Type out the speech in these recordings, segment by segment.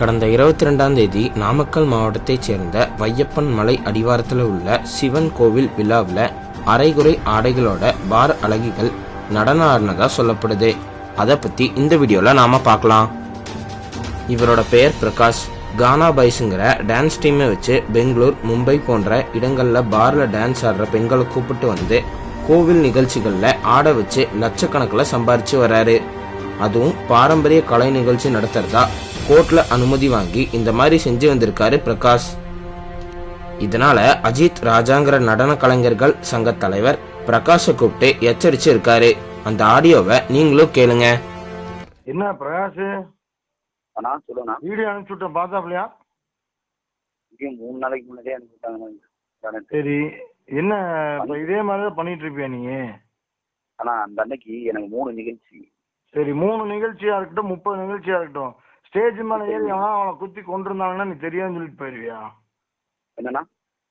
கடந்த 22ஆம் தேதி நாமக்கல் மாவட்டத்தைச் சேர்ந்த வையப்பன் மலை அடிவாரத்தில் உள்ள சிவன் கோவில் விழாவில் அரைகுறை ஆடைகளோட பார் அழகிகள் நடனம் ஆடினதா சொல்லப்படுது. அதை பத்தி இந்த வீடியோல நாம பார்க்கலாம். இவரோட பெயர் பிரகாஷ். கானா பாய்ஸுங்கிற டான்ஸ் டீமை வச்சு பெங்களூர், மும்பை போன்ற இடங்கள்ல பார்ல டான்ஸ் ஆடுற பெண்களை கூப்பிட்டு வந்து கோவில் நிகழ்ச்சிகள்ல ஆட வச்சு லட்சக்கணக்கில் சம்பாரிச்சு வர்றாரு. அதுவும் பாரம்பரிய கலை நிகழ்ச்சி நடத்துறதா கோர்ட்ல அனுமதி வாங்கி இந்த மாதிரி செஞ்சு வந்திருக்காரு பிரகாஷ். இதனால அஜித் ராஜாங்கிற நடன கலைஞர்கள் சங்க தலைவர் பிரகாஷை கூப்பிட்டு எச்சரிச்சு இருக்காரு. அந்த ஆடியோவை நீங்களும் கேளுங்க. என்ன பிரகாஷ், சொல்லுண்ணா, வீடியோ அனுப்பிச்சுட்டேன் பார்த்தாப்லையா? 3 நாளைக்கு முன்னாடியே அனுப்பிட்டாங்க. சரி, என்ன இதே மாதிரிதான் பண்ணிட்டு இருப்பியா நீ? ஆனா அந்த அன்னைக்கு எனக்கு 3 நிகழ்ச்சி. சரி, 3 நிகழ்ச்சியா இருக்கட்டும், 30 நிகழ்ச்சியா இருக்கட்டும், ஸ்டேஜ் மேல ஏறி அவனை குத்தி கொண்டிருந்தாங்கன்னா நீ தெரியாதுன்னு சொல்லிட்டு போயிருவியா? என்னன்னா,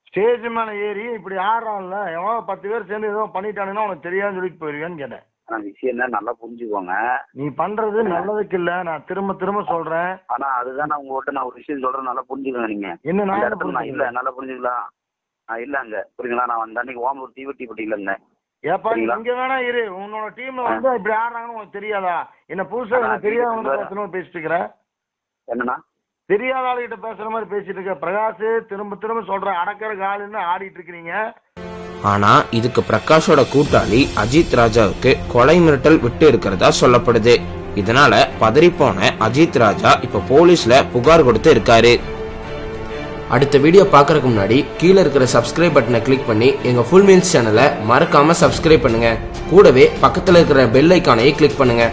ஸ்டேஜ் மேல ஏறி இப்படி ஆடுறான்ல, எவனோ 10 பேர் சேர்ந்து ஏதோ பண்ணிட்டானுன்னா உனக்கு தெரியாதுன்னு சொல்லிட்டு போயிருவியான்னு கேட்டேன். ஆனா விஷயம் என்ன, நல்லா புரிஞ்சுக்கோங்க. நீ பண்றது நல்லதுக்கு இல்ல, நான் திரும்ப திரும்ப சொல்றேன். ஆனா அதுதான் நான் உங்ககிட்ட நான் ஒரு விஷயம் சொல்றேன், நல்லா புரிஞ்சுக்கோங்க. நீங்க என்ன நான் இல்ல, நல்லா புரிஞ்சுக்கலாம். நான் இல்ல அங்க, புரியுங்களா? நான் அந்த அன்னைக்கு ஓமலூர் தீவட்டி இல்ல. ஏப்பா, நீ இங்க வேணா இரு. உன்னோட டீம்ல வந்து இப்படி ஆடுறாங்கன்னு உனக்கு தெரியாதா? என்ன புதுசா எனக்கு தெரியாத பேசிட்டு இருக்கிற? என்னன்னா, தெரியாத ஆளுகிட்ட பேசுற மாதிரி பேசிட்டு இருக்க பிரகாஷ். திரும்ப திரும்ப சொல்ற, அடக்கிற காலுன்னு ஆடிட்டு இருக்கிறீங்க. ஆனா இதுக்கு பிரகாஷோட கூட்டாளி அஜித் ராஜாவுக்கு கொலை மிரட்டல் விட்டு இருக்கிறதா சொல்லப்படுது. இதனால பதறிப்போன அஜித் ராஜா இப்ப போலீஸ்ல புகார் கொடுத்து இருக்காரு. அடுத்த வீடியோ பார்க்கறதுக்கு முன்னாடி கீழே இருக்கிற சப்ஸ்கிரைப் பட்டனை கிளிக் பண்ணி எங்க ஃபுல் மீல்ஸ் சேனலை மறக்காம சப்ஸ்கிரைப் பண்ணுங்க. கூடவே பக்கத்துல இருக்கிற பெல் ஐக்கானையும் கிளிக் பண்ணுங்க.